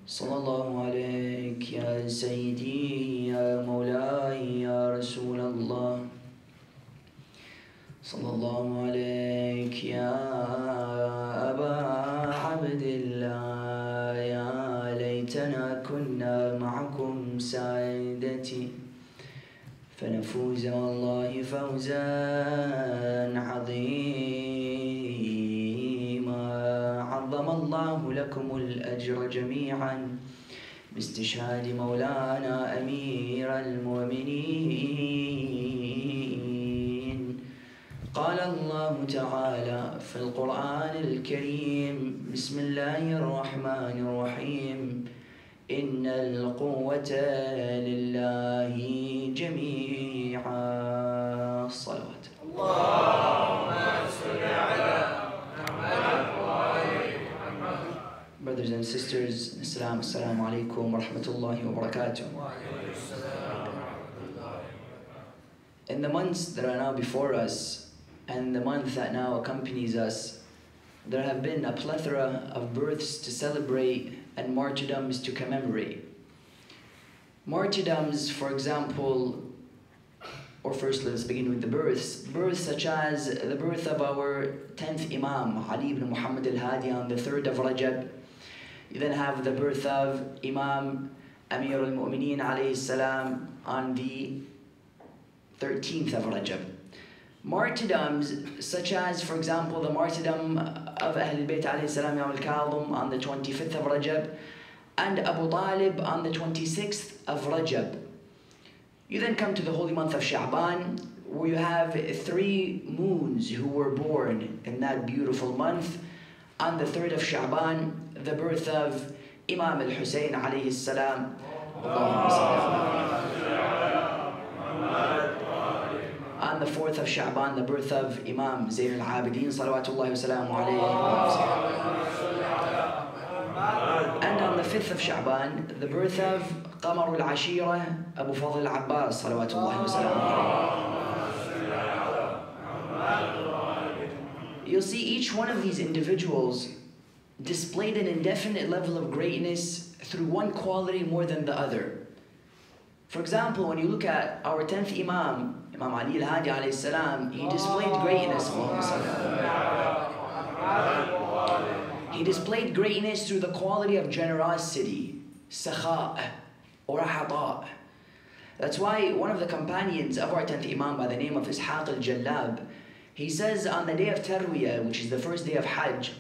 صلى الله عليك يا سيدي يا مولاي يا رسول الله. صلى الله عليك يا أبا عبد الله. يا ليتنا كنا معكم سعادتي فنفوز والله فوزا عظيما. عظم الله لكم الأجر جميعا باستشهاد مولانا أمير المؤمنين. قال الله تعالى في القرآن الكريم: بسم الله الرحمن الرحيم: إن القوة لله جميعا. الصلوات. اللهم صل على محمد وآل محمد. Brothers and sisters, assalamu alaikum wa rahmatullahi wa barakatuh. In the months that are now before us, and the month that now accompanies us, there have been a plethora of births to celebrate and martyrdoms to commemorate. Martyrdoms, for example, or first let's begin with the births. Births such as the birth of our 10th Imam, Ali ibn Muhammad al-Hadi, on the 3rd of Rajab. You then have the birth of Imam Amir al-Mu'mineen alayhi salam on the 13th of Rajab. Martyrdoms such as, for example, the martyrdom of Ahlul Bayt alayhi salam Imam al-Kadhim on the 25th of Rajab, and Abu Talib on the 26th of Rajab. You then come to the holy month of Sha'ban, where you have 3 moons who were born in that beautiful month. On the 3rd of Sha'ban, the birth of Imam al-Husayn alayhi salam. On the 4th of Sha'ban, the birth of Imam Zayn al-Abidin, salawatullahi wa salamu alayhi. And on the 5th of Sha'ban, the birth of Qamar al-Ashira, Abu Fadl al-Abbas, salawatullahi wa salamu alayhi. You'll see each one of these individuals displayed an indefinite level of greatness through one quality more than the other. For example, when you look at our 10th Imam, Imam Ali al-Hadi alayhi salam, he displayed greatness. He displayed greatness through the quality of generosity, sakha' or hata'. That's why one of the companions of our 10th Imam by the name of Ishaq al-Jallab, he says on the day of Tarwiyah, which is the first day of Hajj,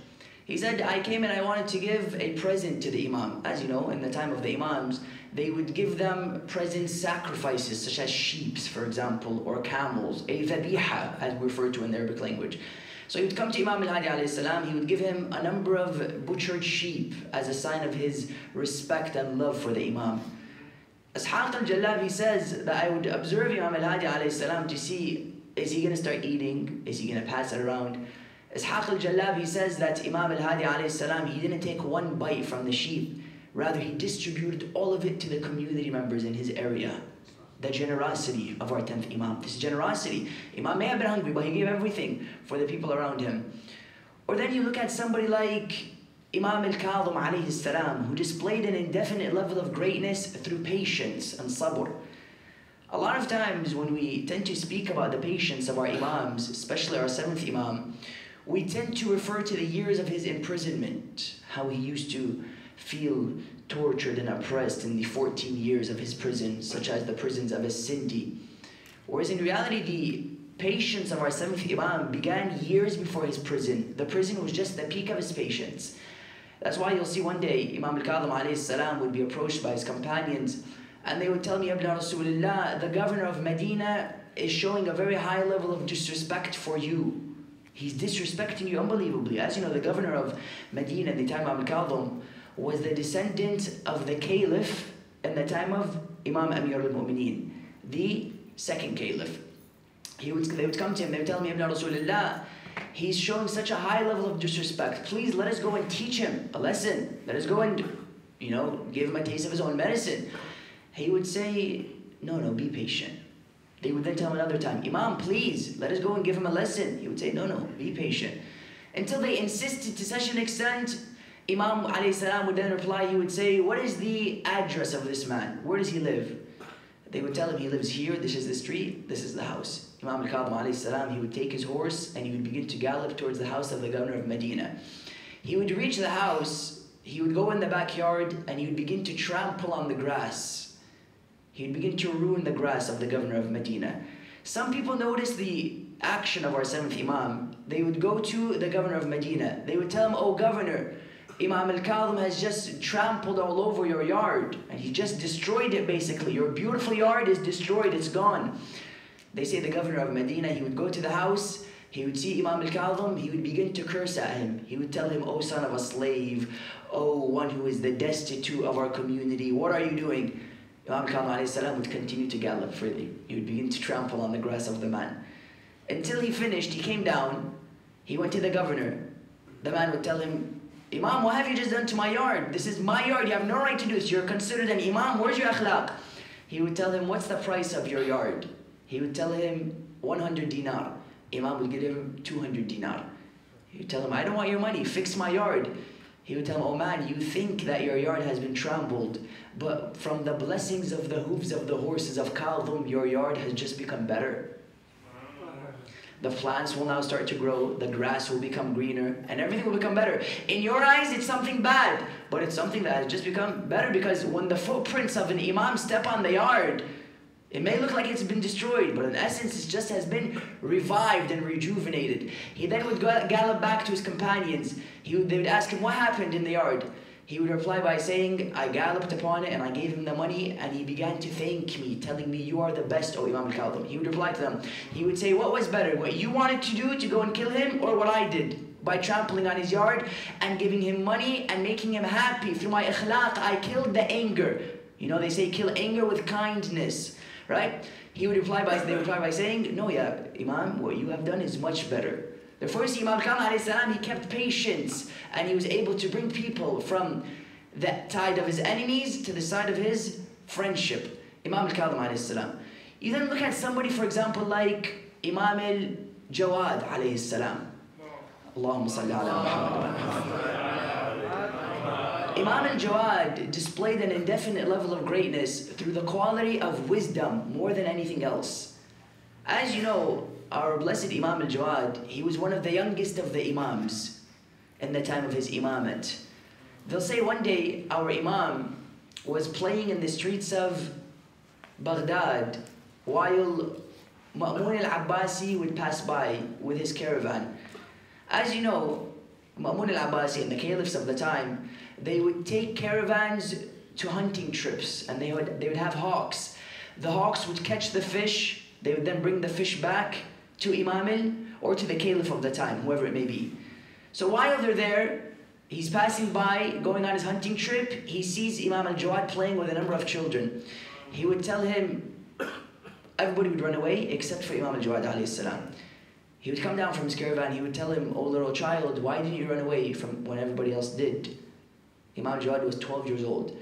he said, I came and I wanted to give a present to the Imam. As you know, in the time of the Imams, they would give them present sacrifices, such as sheep, for example, or camels, a dhabiha, as referred to in the Arabic language. So he would come to Imam al-Hadi alayhi salam, he would give him a number of butchered sheep as a sign of his respect and love for the Imam. Ishaq al-Jallab, he says that I would observe Imam al-Hadi alayhi salam to see, is he going to start eating? Is he going to pass it around? Ishaq al-Jallab, he says that Imam al-Hadi alayhi salam, he didn't take one bite from the sheep. Rather, he distributed all of it to the community members in his area. The generosity of our 10th Imam. This generosity. Imam may have been hungry, but he gave everything for the people around him. Or then you look at somebody like Imam al-Kadhim alayhi salam, who displayed an indefinite level of greatness through patience and sabr. A lot of times when we tend to speak about the patience of our Imams, especially our 7th Imam, we tend to refer to the years of his imprisonment, how he used to feel tortured and oppressed in the 14 years of his prison, such as the prisons of Sindhi. Whereas in reality, the patience of our 7th Imam began years before his prison. The prison was just the peak of his patience. That's why you'll see one day, Imam al-Kadhim alayhi salam would be approached by his companions, and they would tell me, Abdullah Rasulullah, the governor of Medina is showing a very high level of disrespect for you. He's disrespecting you unbelievably. As you know, the governor of Medina at the time of al-Kadhim was the descendant of the caliph in the time of Imam Amir al-Mu'mineen, the 2nd caliph. They would come to him, they would tell me, Ibn Rasulullah, he's showing such a high level of disrespect. Please let us go and teach him a lesson. Let us go and, give him a taste of his own medicine. He would say, no, be patient. They would then tell him another time, Imam, please, let us go and give him a lesson. He would say, no, be patient. Until they insisted to such an extent, Imam Ali salam would then reply, he would say, what is the address of this man? Where does he live? They would tell him he lives here, this is the street, this is the house. Imam al-Kadhim alayhi salam, he would take his horse and he would begin to gallop towards the house of the governor of Medina. He would reach the house, he would go in the backyard and he would begin to trample on the grass. He would begin to ruin the grass of the governor of Medina. Some people noticed the action of our seventh Imam. They would go to the governor of Medina. They would tell him, oh governor, Imam al-Kadhim has just trampled all over your yard and he just destroyed it basically. Your beautiful yard is destroyed, it's gone. They say the governor of Medina, he would go to the house, he would see Imam al-Kadhim, he would begin to curse at him. He would tell him, oh son of a slave, oh one who is the destitute of our community, what are you doing? Imam al-Kadhim would continue to gallop freely. He would begin to trample on the grass of the man. Until he finished, he came down, he went to the governor. The man would tell him, Imam, what have you just done to my yard? This is my yard, you have no right to do this. You're considered an Imam, where's your akhlaq? He would tell him, what's the price of your yard? He would tell him 100 dinar. Imam would give him 200 dinar. He would tell him, I don't want your money, fix my yard. He would tell him, oh man, you think that your yard has been trampled, but from the blessings of the hooves of the horses of Kadhim, your yard has just become better. The plants will now start to grow, the grass will become greener, and everything will become better. In your eyes, it's something bad, but it's something that has just become better because when the footprints of an Imam step on the yard, it may look like it's been destroyed, but in essence, it just has been revived and rejuvenated. He then would gallop back to his companions. They would ask him, what happened in the yard? He would reply by saying, I galloped upon it and I gave him the money and he began to thank me, telling me, you are the best, O Imam al-Kadhim. He would reply to them. He would say, what was better, what you wanted to do to go and kill him or what I did? By trampling on his yard and giving him money and making him happy. Through my akhlaq, I killed the anger. You know, they say kill anger with kindness, right? They would reply by saying, no, yeah, Imam, what you have done is much better. The first Imam al-Kadhim, he kept patience and he was able to bring people from the side of his enemies to the side of his friendship. Imam al-Kadhim. You then look at somebody, for example, like Imam al-Jawad alayhi salam. Allahumma salli ala Muhammad. Imam al-Jawad displayed an indefinite level of greatness through the quality of wisdom more than anything else. As you know, our blessed Imam al-Jawad, he was one of the youngest of the Imams in the time of his imamate. They'll say one day our Imam was playing in the streets of Baghdad while Ma'mun al-Abbasi would pass by with his caravan. As you know, Ma'mun al-Abbasi and the caliphs of the time, they would take caravans to hunting trips and they would have hawks. The hawks would catch the fish, they would then bring the fish back to Imam or to the caliph of the time, whoever it may be. So while they're there, he's passing by, going on his hunting trip, he sees Imam al-Jawad playing with a number of children. He would tell him, everybody would run away except for Imam al-Jawad alayhi salam. He would come down from his caravan, he would tell him, oh little child, why didn't you run away from when everybody else did? Imam al-Jawad was 12 years old.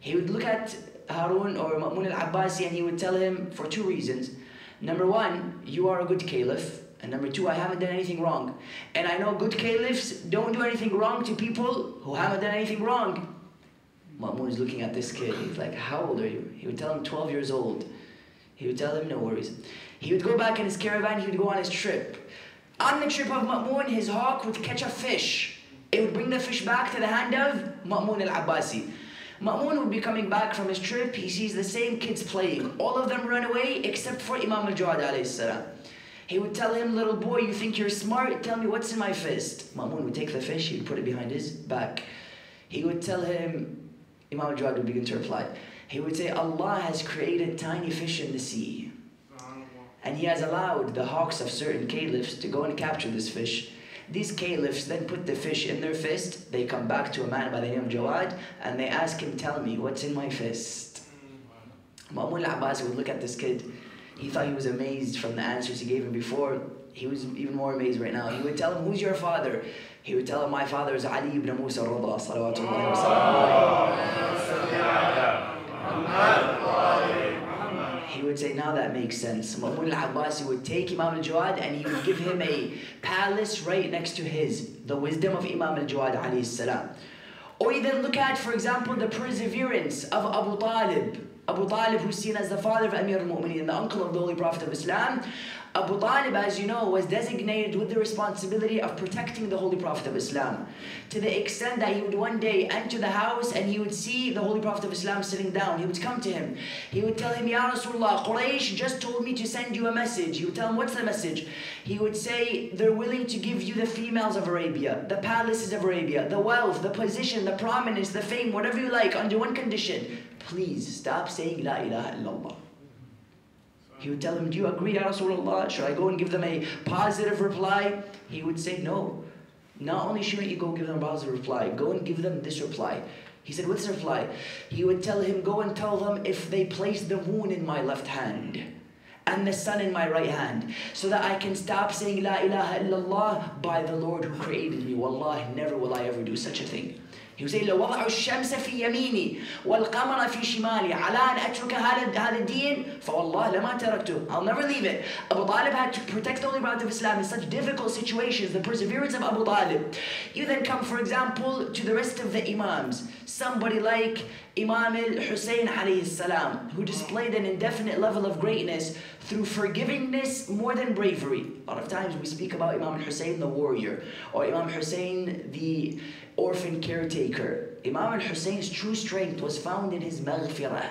He would look at Harun or Ma'mun al-Abbasi and he would tell him for two reasons. Number one, you are a good caliph. And number two, I haven't done anything wrong. And I know good caliphs don't do anything wrong to people who haven't done anything wrong. Ma'mun is looking at this kid. He's like, how old are you? He would tell him 12 years old. He would tell him, no worries. He would go back in his caravan. He would go on his trip. On the trip of Ma'mun, his hawk would catch a fish. It would bring the fish back to the hand of Ma'mun al-Abbasi. Ma'mun would be coming back from his trip. He sees the same kids playing. All of them run away except for Imam al-Jawad alayhi salam. He would tell him, little boy, you think you're smart? Tell me what's in my fist. Ma'mun would take the fish, he would put it behind his back. He would tell him, Imam al-Jawad would begin to reply. He would say, Allah has created tiny fish in the sea. And he has allowed the hawks of certain caliphs to go and capture this fish. These caliphs then put the fish in their fist. They come back to a man by the name of Jawad and they ask him, tell me, what's in my fist? Ma'mun al-Abbas would look at this kid. He thought he was amazed from the answers he gave him before. He was even more amazed right now. He would tell him, who's your father? He would tell him, my father is Ali ibn Musa al-Rada, salawatullahi wa sallam. He would say, now that makes sense. Ma'mun al-Abbasi would take Imam al-Jawad and he would give him a palace right next to his. The wisdom of Imam al-Jawad alayhi salam. Or you then look at, for example, the perseverance of Abu Talib. Abu Talib, who's seen as the father of Amir al-Mu'mineen, the uncle of the Holy Prophet of Islam. Abu Talib, as you know, was designated with the responsibility of protecting the Holy Prophet of Islam, to the extent that he would one day enter the house and he would see the Holy Prophet of Islam sitting down. He would come to him. He would tell him, Ya Rasulullah, Quraysh just told me to send you a message. He would tell him, what's the message? He would say, they're willing to give you the females of Arabia, the palaces of Arabia, the wealth, the position, the prominence, the fame, whatever you like, under one condition. Please stop saying La ilaha illallah. He would tell him, do you agree, Ya Rasulullah? Should I go and give them a positive reply? He would say, no. Not only shouldn't you go give them a positive reply, go and give them this reply. He said, what's the reply? He would tell him, go and tell them if they place the moon in my left hand and the sun in my right hand, so that I can stop saying La ilaha illallah by the Lord who created me. Wallahi, never will I ever do such a thing. He would say, لو وضعوا الشمس في يميني والقمر في شمالي على أن أترك هذا الدين فوالله لما تركته. I'll never leave it. Abu Talib had to protect the Holy Prophet of Islam in such difficult situations, the perseverance of Abu Talib. You then come, for example, to the rest of the Imams. Somebody like Imam Al-Hussein alayhi salam, who displayed an indefinite level of greatness through forgivingness more than bravery. A lot of times we speak about Imam Al-Hussein the warrior, or Imam Hussein the orphan caretaker. Imam Al-Hussein's true strength was found in his maghfirah,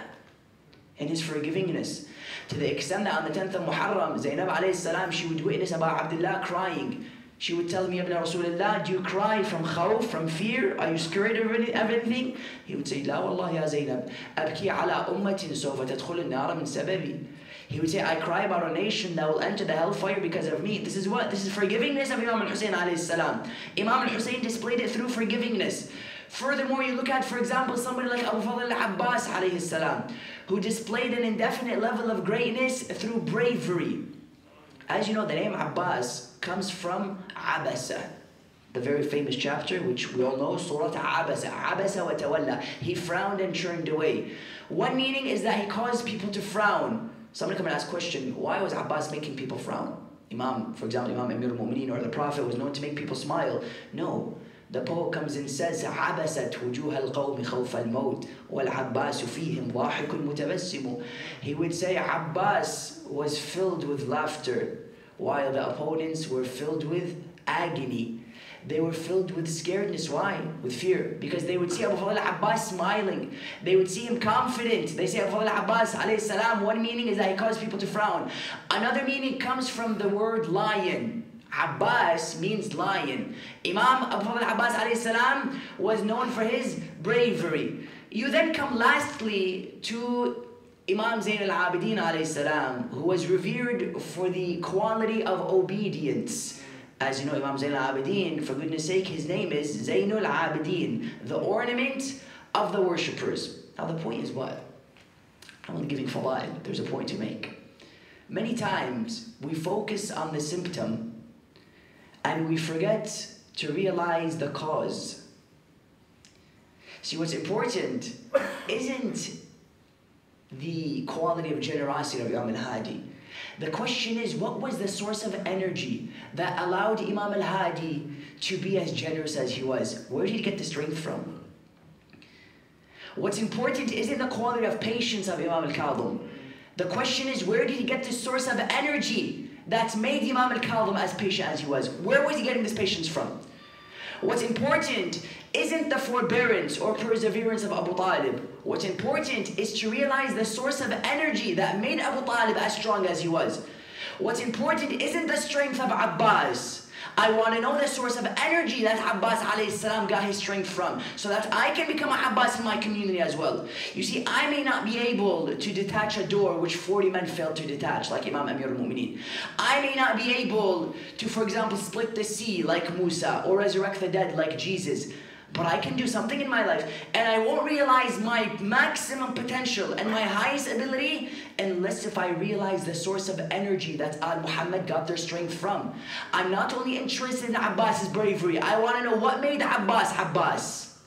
in his forgivingness. To the extent that on the 10th of Muharram, Zainab alayhi salam, she would witness Abu Abdullah crying. She would tell me, Ibn Rasulullah, do you cry from khawf, from fear? Are you scared of anything? He would say, La wallah ya Zainab, abki ala ummatin sawfa tadkhul an-nar min sababi. He would say, I cry about a nation that will enter the hellfire because of me. This is what? This is forgivingness of Imam Al-Hussein alayhi salam. Imam Al-Hussein displayed it through forgivingness. Furthermore, you look at, for example, somebody like Abu Fadl al-Abbas alayhi salam, who displayed an indefinite level of greatness through bravery. As you know, the name Abbas comes from Abasa, the very famous chapter, which we all know, Surah Abasa, Abasa wa tawalla. He frowned and turned away. One meaning is that he caused people to frown. Somebody come and ask a question, why was Abbas making people frown? Imam, for example, Imam Amir al-Mu'mineen or the Prophet was known to make people smile. No. The poet comes and says, عَبَسَتْ وُجُوهَ الْقَوْمِ خَوْفَ الْمَوْتِ وَالْعَبَّاسُ فِيهِمْ ضَاحِكٌ مُتَبَسِّمُ. He would say Abbas was filled with laughter, while the opponents were filled with agony. They were filled with scaredness. Why? With fear. Because they would see Abu Fadl al-Abbas smiling. They would see him confident. They say Abu Fadl al-Abbas alayhi salam, one meaning is that he caused people to frown. Another meaning comes from the word lion. Abbas means lion. Imam Abu Fadl al-Abbas alayhi salam was known for his bravery. You then come lastly to Imam Zain al-Abidin alayhi salam, who was revered for the quality of obedience. As you know, Imam Zain al-Abidin, for goodness sake, his name is Zainul Abidin, the ornament of the worshippers. Now the point is what? I'm only giving fadail, there's a point to make. Many times we focus on the symptom and we forget to realize the cause. See, what's important isn't the quality of generosity of Imam al-Hadi. The question is, what was the source of energy that allowed Imam al-Hadi to be as generous as he was? Where did he get the strength from? What's important isn't the quality of patience of Imam al-Kadhim. The question is, where did he get the source of energy that's made Imam al-Kadhim as patient as he was? Where was he getting this patience from? What's important isn't the forbearance or perseverance of Abu Talib. What's important is to realize the source of energy that made Abu Talib as strong as he was. What's important isn't the strength of Abbas. I want to know the source of energy that Abbas alayhi salam got his strength from, so that I can become an Abbas in my community as well. You see, I may not be able to detach a door which 40 men failed to detach, like Imam Amir al-Mu'mineen. I may not be able to, for example, split the sea like Musa, or resurrect the dead like Jesus. But I can do something in my life, and I won't realize my maximum potential and my highest ability unless if I realize the source of energy that Muhammad got their strength from. I'm not only interested in Abbas's bravery, I want to know what made Abbas Abbas.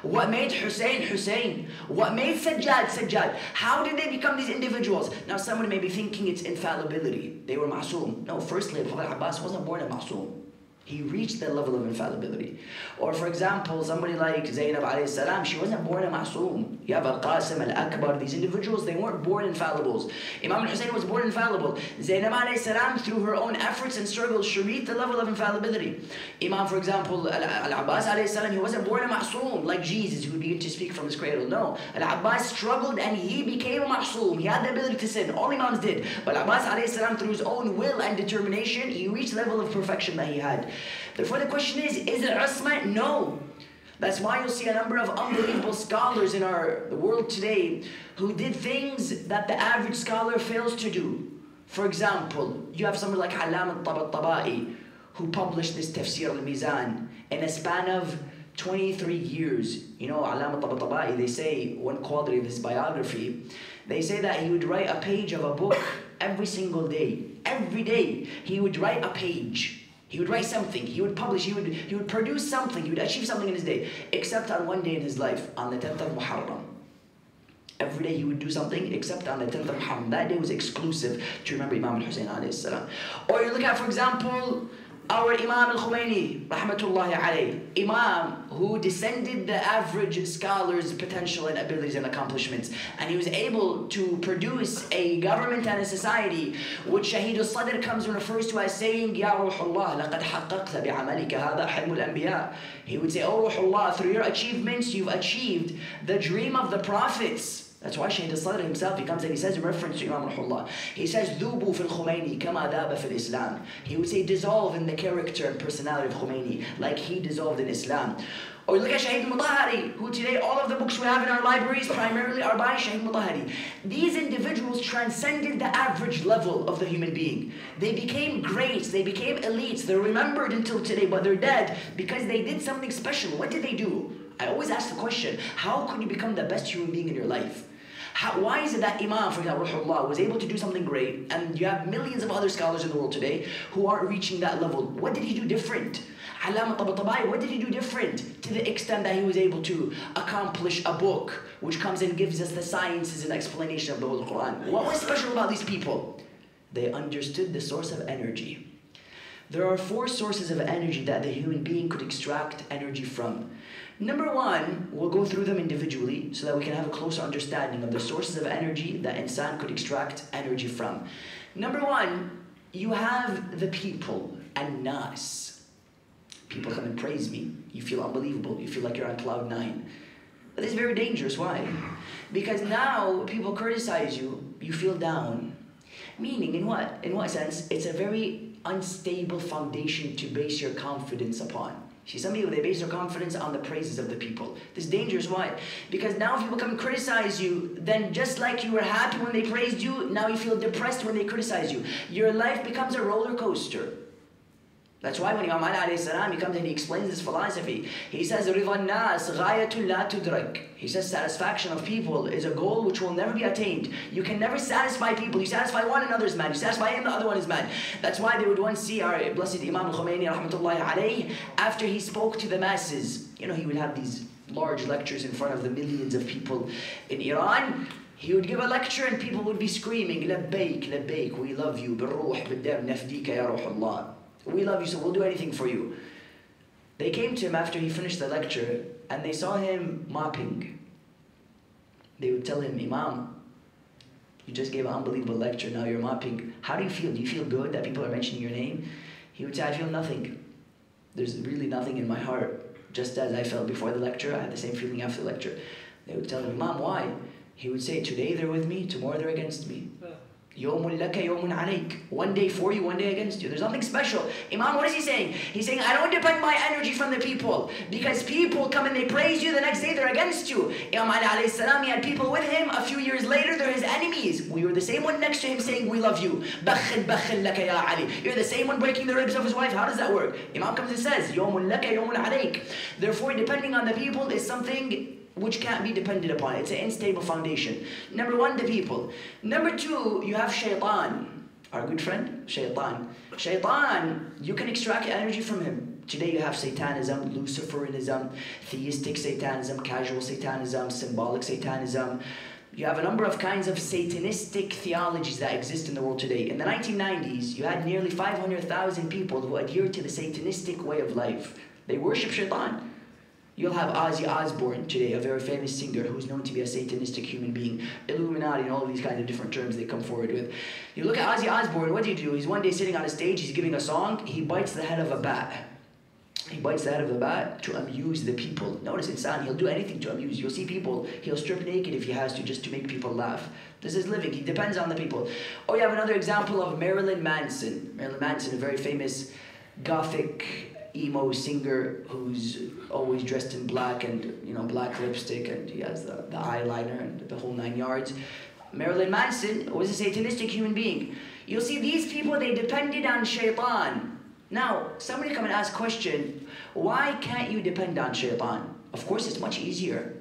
What made Hussein Hussein? What made Sajjad Sajjad? How did they become these individuals? Now someone may be thinking it's infallibility. They were ma'soom. No, firstly, Abbas wasn't born a ma'soom. He reached that level of infallibility. Or for example, somebody like Zainab alayhi salam, she wasn't born a ma'soom. You have Al-Qasim, Al-Akbar, these individuals, they weren't born infallibles. Imam al-Hussein was born infallible. Zainab alayhi salam, through her own efforts and struggles, she reached the level of infallibility. Imam, for example, Al-Abbas alayhi salam, he wasn't born a ma'soom like Jesus, who would begin to speak from his cradle. No, Al-Abbas struggled and he became a ma'soom. He had the ability to sin. All Imams did. But Al-Abbas alayhi salam, through his own will and determination, he reached the level of perfection that he had. Therefore the question is it Usman? No. That's why you'll see a number of unbelievable scholars in the world today who did things that the average scholar fails to do. For example, you have someone like Allam al-Tabatabai who published this Tafsir al-Mizan in a span of 23 years. You know, Allam al-Tabatabai, they say, one quality of his biography, they say that he would write a page of a book every single day. Every day, he would write a page. He would write something, he would publish, he would produce something, he would achieve something in his day, except on one day in his life, on the 10th of Muharram. Every day he would do something except on the 10th of Muharram. That day was exclusive to remember Imam al-Hussein alayhi salam. Or you look at, for example, our Imam al-Khomeini, rahmatullahi alayhi, Imam who descended the average scholar's potential and abilities and accomplishments. And he was able to produce a government and a society which Shaheed al-Sadr comes and refers to as saying, Ya Ruhullah, laqad haqqaqta bi'amalika hadha hilmul anbiya. He would say, Oh Ruhullah, through your achievements, you've achieved the dream of the prophets. That's why Shaheed al-Sadr himself, he comes and he says in reference to Imam Ruhullah, he says, Dhubu fil Khomeini kama dhaba fil Islam. He would say, dissolve in the character and personality of Khomeini, like he dissolved in Islam. Or look at Shaheed Mutahari, who today all of the books we have in our libraries primarily are by Shaheed Mutahari. These individuals transcended the average level of the human being. They became greats, they became elites, they're remembered until today, but they're dead because they did something special. What did they do? I always ask the question, how could you become the best human being in your life? Why is it that Imam, for example, Ruhullah, was able to do something great, and you have millions of other scholars in the world today who aren't reaching that level? What did he do different? Allam al-Tabatabai, what did he do different to the extent that he was able to accomplish a book which comes and gives us the sciences and explanation of the whole Quran? What was special about these people? They understood the source of energy. There are 4 sources of energy that the human being could extract energy from. Number 1, we'll go through them individually so that we can have a closer understanding of the sources of energy that insan could extract energy from. Number 1, you have the people, an-nas. People come and praise me. You feel unbelievable. You feel like you're on cloud 9. But this is very dangerous. Why? Because now people criticize you, you feel down. Meaning, in what? In what sense? It's a very unstable foundation to base your confidence upon. See, some people, they base their confidence on the praises of the people. This is dangerous. Why? Because now if people come and criticize you, then just like you were happy when they praised you, now you feel depressed when they criticize you. Your life becomes a roller coaster. That's why when Imam Ali alayhi salam, he comes and he explains this philosophy. He says, رِضَى النَّاسِ غَايَةٌ لَا تُدْرَكْ. He says satisfaction of people is a goal which will never be attained. You can never satisfy people. You satisfy one, another's mad. You satisfy him, the other one is mad. That's why they would once see our blessed Imam al-Khomeini rahmatullahi alayhi, after he spoke to the masses. You know, he would have these large lectures in front of the millions of people in Iran. He would give a lecture and people would be screaming, لبيك لبيك, we love you, بالروح بالدم نفديك يا روح الله. We love you, so we'll do anything for you. They came to him after he finished the lecture and they saw him mopping. They would tell him, Imam, you just gave an unbelievable lecture, now you're mopping. How do you feel? Do you feel good that people are mentioning your name? He would say, I feel nothing. There's really nothing in my heart. Just as I felt before the lecture, I had the same feeling after the lecture. They would tell him, Imam, why? He would say, today they're with me, tomorrow they're against me. يوم لك يوم عليك. One day for you, one day against you. There's nothing special. Imam, what is he saying? He's saying, I don't depend my energy from the people. Because people come and they praise you, the next day they're against you. Imam Ali alayhi salam, he had people with him. A few years later, they're his enemies. We were the same one next to him saying, we love you. بخل بخل لك يا علي. You're the same one breaking the ribs of his wife. How does that work? Imam comes and says, يوم لك يوم عليك. Therefore, depending on the people is something which can't be depended upon. It's an unstable foundation. Number 1, the people. Number 2, you have shaitan. Our good friend, shaitan. Shaitan, you can extract energy from him. Today you have Satanism, Luciferianism, theistic Satanism, casual Satanism, symbolic Satanism. You have a number of kinds of satanistic theologies that exist in the world today. In the 1990s, you had nearly 500,000 people who adhered to the satanistic way of life. They worship shaitan. You'll have Ozzy Osbourne today, a very famous singer who's known to be a satanistic human being. Illuminati and all of these kinds of different terms they come forward with. You look at Ozzy Osbourne, what do you do? He's one day sitting on a stage, he's giving a song, he bites the head of a bat. He bites the head of the bat to amuse the people. Notice insan, he'll do anything to amuse. You'll see people, he'll strip naked if he has to, just to make people laugh. This is living, he depends on the people. Or you have another example of Marilyn Manson. Marilyn Manson, a very famous gothic emo singer who's always dressed in black and, you know, black lipstick, and he has the eyeliner and the whole 9 yards. Marilyn Manson was a satanistic human being. You'll see these people, they depended on shaitan. Now, somebody come and ask a question, why can't you depend on shaitan? Of course, it's much easier.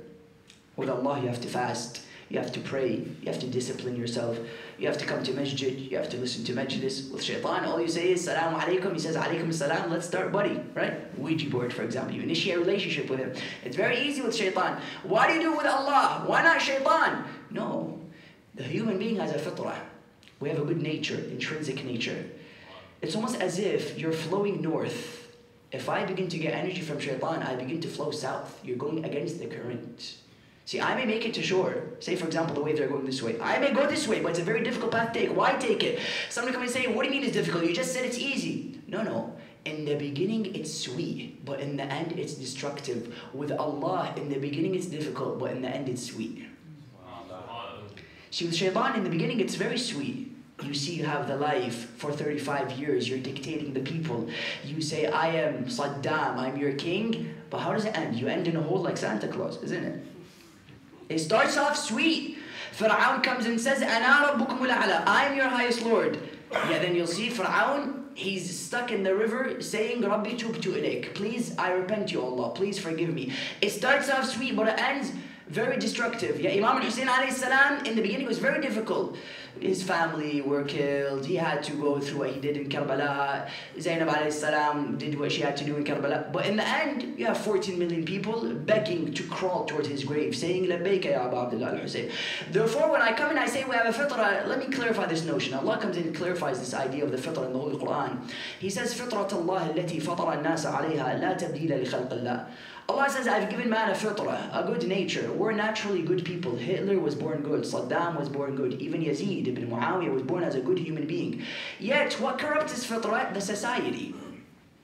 With Allah, you have to fast, you have to pray, you have to discipline yourself, you have to come to masjid, you have to listen to majlis. With shaitan, all you say is, Salaamu Alaikum, he says, Alaikum Salam, let's start, buddy, right? Ouija board, for example, you initiate a relationship with him. It's very easy with shaitan. Why do you do it with Allah? Why not shaitan? No, the human being has a fitrah. We have a good nature, intrinsic nature. It's almost as if you're flowing north. If I begin to get energy from shaitan, I begin to flow south. You're going against the current. See, I may make it to shore. Say, for example, the waves are going this way. I may go this way, but it's a very difficult path to take. Why take it? Somebody come and say, what do you mean it's difficult? You just said it's easy. No. In the beginning, it's sweet, but in the end, it's destructive. With Allah, in the beginning, it's difficult, but in the end, it's sweet. See, with shaitan, in the beginning, it's very sweet. You see, you have the life for 35 years, you're dictating the people. You say, I am Saddam, I'm your king, but how does it end? You end in a hole like Santa Claus, isn't it? It starts off sweet. Fir'aun comes and says, Ana rabbukum al-a'la, I'm your highest Lord. Yeah, then you'll see Fir'aun, he's stuck in the river saying, Rabbi tubtu ilayk, please, I repent you, Allah, please forgive me. It starts off sweet, but it ends very destructive. Yeah, Imam Hussein alayhi salam, in the beginning was very difficult. His family were killed, he had to go through what he did in Karbala. Zainab alayhi salam did what she had to do in Karbala. But in the end, you have 14 million people begging to crawl towards his grave, saying, Labbayka ya Aba Abdullah al-Hussein. Therefore, when I come and I say we have a fitrah, let me clarify this notion. Allah comes in and clarifies this idea of the fitrah in the Holy Quran. He says, فِطْرَةَ اللَّهِ الَّتِي فَطَرَ النَّاسَ عَلَيْهَا لَا تَبْدِيلَ لِخَلْقِ اللَّهِ. Allah says, I've given man a fitrah, a good nature. We're naturally good people. Hitler was born good. Saddam was born good. Even Yazid ibn Muawiyah was born as a good human being. Yet, what corrupts his fitrah? The society.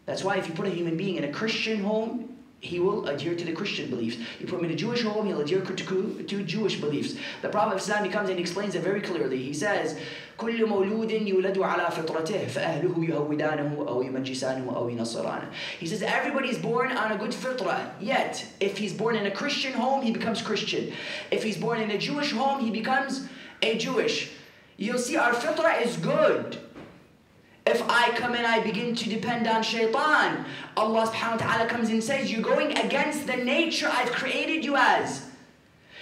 That's why if you put a human being in a Christian home, he will adhere to the Christian beliefs. You put him in a Jewish home, he'll adhere to Jewish beliefs. The Prophet of Islam, he comes and explains it very clearly. He says, كل مولود يولد على فطرته فأهله يهودانه أو يمجسانه أو ينصرانه. He says everybody is born on a good fitrah. Yet, if he's born in a Christian home, he becomes Christian. If he's born in a Jewish home, he becomes a Jewish. You'll see our fitrah is good. If I come and I begin to depend on shaitan, Allah subhanahu wa ta'ala comes and says, you're going against the nature I've created you as.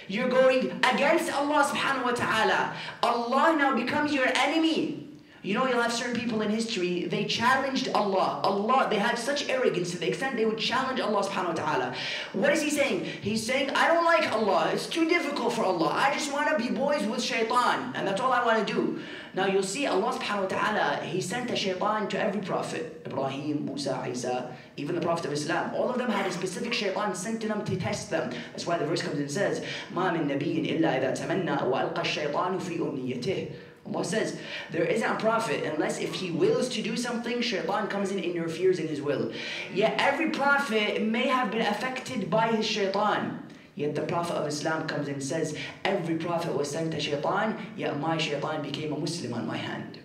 You're going against Allah subhanahu wa ta'ala. Allah now becomes your enemy. You know, you'll have certain people in history, they challenged Allah. They had such arrogance to the extent they would challenge Allah subhanahu wa ta'ala. What is he saying? He's saying, I don't like Allah. It's too difficult for Allah. I just want to be boys with shaitan. And that's all I want to do. Now you'll see Allah subhanahu wa ta'ala, he sent a shaitan to every prophet. Ibrahim, Musa, Isa, even the Prophet of Islam. All of them had a specific shaitan sent to them to test them. That's why the verse comes and says, مَا مِن نَبِيٍّ إِلَّا إِذَا تَمَنَّى وَأَلْقَى الشَّيْطَانُ فِي أُمْنِيَّتِهِ. Allah says, there isn't a prophet unless if he wills to do something, shaitan comes in and interferes in his will. Yet every prophet may have been affected by his shaitan. Yet the Prophet of Islam comes and says, every prophet was sent to shaitan, yet my shaitan became a Muslim on my hand.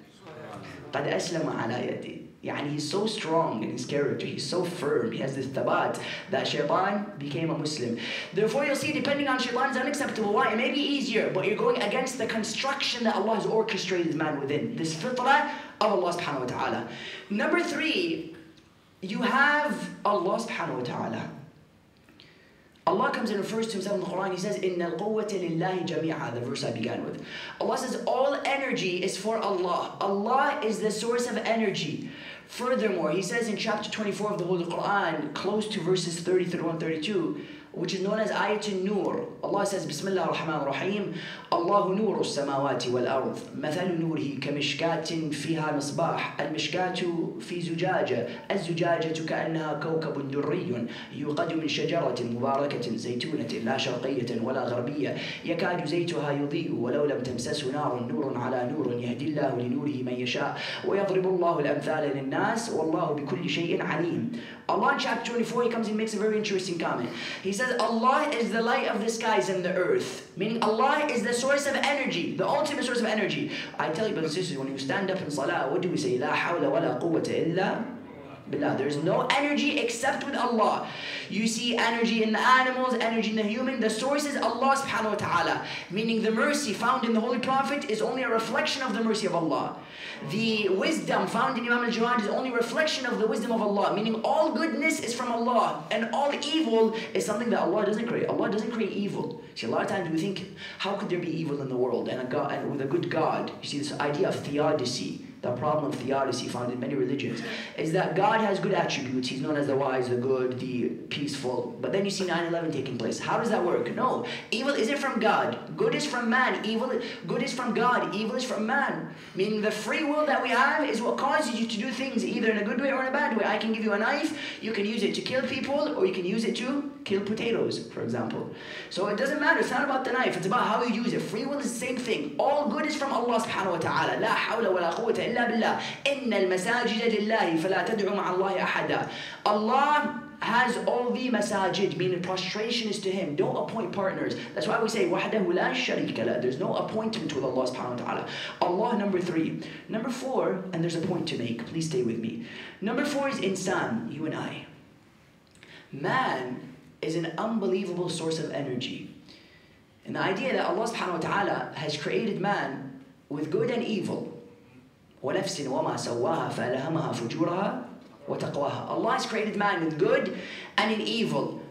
قَدْ أَسْلَمَ عَلَى يَدِي. Yani he's so strong in his character, he's so firm, he has this thabat, that shaitan became a Muslim. Therefore you'll see depending on shaitan is unacceptable. Why? It may be easier, but you're going against the construction that Allah has orchestrated man within. This fitrah of Allah subhanahu wa ta'ala. Number 3, you have Allah subhanahu wa ta'ala. Allah comes and refers to himself in the Quran. He says, إِنَّ الْقُوَّةَ لِلَّهِ جَمِيعًا, the verse I began with. Allah says, all energy is for Allah. Allah is the source of energy. Furthermore, he says in chapter 24 of the Holy Quran, close to verses 30, 31, 32, which is known as Ayatul Nur. Allah says, Bismillah ar-Rahman ar-Rahim, Allahu nuru as-samawati wal-ard, mathalu nurihi kamishkatin fiha misbah, al-mishkatu fi zujaja, az-zujajatu ka'annaha kawkabun durriyun, yuqadu min shajaratin mubarakatin zaytunatin la sharqiyatin wala gharbiyya, yakadu zaytuha yudhi'u walau lam tamsasu narun nurun ala nurun yahdi Allahu li nurihi man yasha, wa yadribu Allahu al-amthala lin-nas, wallahu bikulli shay'in alim. Allah in chapter 24, he comes and makes a very interesting comment. He says, Allah is the light of the skies and the earth. Meaning Allah is the source of energy, the ultimate source of energy. I tell you, brothers and sisters, when you stand up in salah, what do we say? La hawla wa la quwwata illa billah. There is no energy except with Allah. You see energy in the animals, energy in the human. The source is Allah subhanahu wa ta'ala. Meaning the mercy found in the Holy Prophet is only a reflection of the mercy of Allah. The wisdom found in Imam Al-Jawad is only a reflection of the wisdom of Allah. Meaning all goodness is from Allah. And all evil is something that Allah doesn't create. Allah doesn't create evil. See, a lot of times we think, how could there be evil in the world and with a good God? You see, this idea of theodicy. The problem of theodicy found in many religions is that God has good attributes. He's known as the wise, the good, the peaceful. But then you see 9/11 taking place. How does that work? No. Evil isn't from God. Good is from man. Good is from God. Evil is from man. Meaning the free will that we have is what causes you to do things either in a good way or in a bad way. I can give you a knife. You can use it to kill people, or you can use it to kill potatoes, for example. So it doesn't matter. It's not about the knife. It's about how you use it. Free will is the same thing. All good is from Allah subhanahu wa ta'ala. La hawla wa la quwwata illa billah. Inna al-masajida lillahi fala tad'u ma'a Allahi ahada. Allah has all the masajid, meaning prostration is to Him. Don't appoint partners. That's why we say wahdahu la sharika la. There's no appointment with Allah subhanahu wa ta'ala. Allah, number 3. Number 4, and there's a point to make. Please stay with me. Number 4 is insan, you and I. Man is an unbelievable source of energy. And the idea that Allah subhanahu wa ta'ala has created man with good and evil. وَنَفْسٍ وَمَا سَوَّاهَا فَأَلْهَمَهَا فُجُورَهَا وَتَقْوَاهَا. Allah has created man with good and in evil.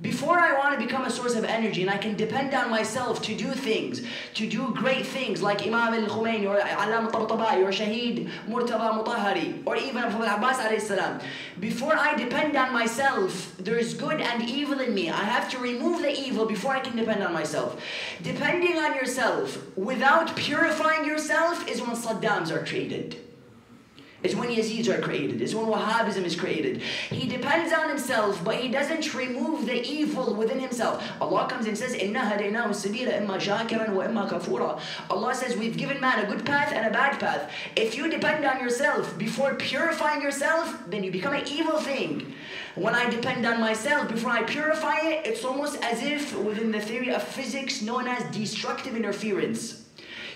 Before I want to become a source of energy and I can depend on myself to do things, to do great things like Imam Al-Khumaini or Alam Tabatabai or Shaheed Murtada Mutahari or even Prophet Abbas alayhi salam. Before I depend on myself, there is good and evil in me. I have to remove the evil before I can depend on myself. Depending on yourself without purifying yourself is when Saddams are created. It's when Yazids are created. It's when Wahhabism is created. He depends on himself, but he doesn't remove the evil within himself. Allah comes and says, إِنَّا هَدَيْنَاهُ السَّبِيلَ إِمَّا شَاكِرًا وَإِمَّا كَفُورًا. Allah says, we've given man a good path and a bad path. If you depend on yourself before purifying yourself, then you become an evil thing. When I depend on myself before I purify it, it's almost as if within the theory of physics known as destructive interference.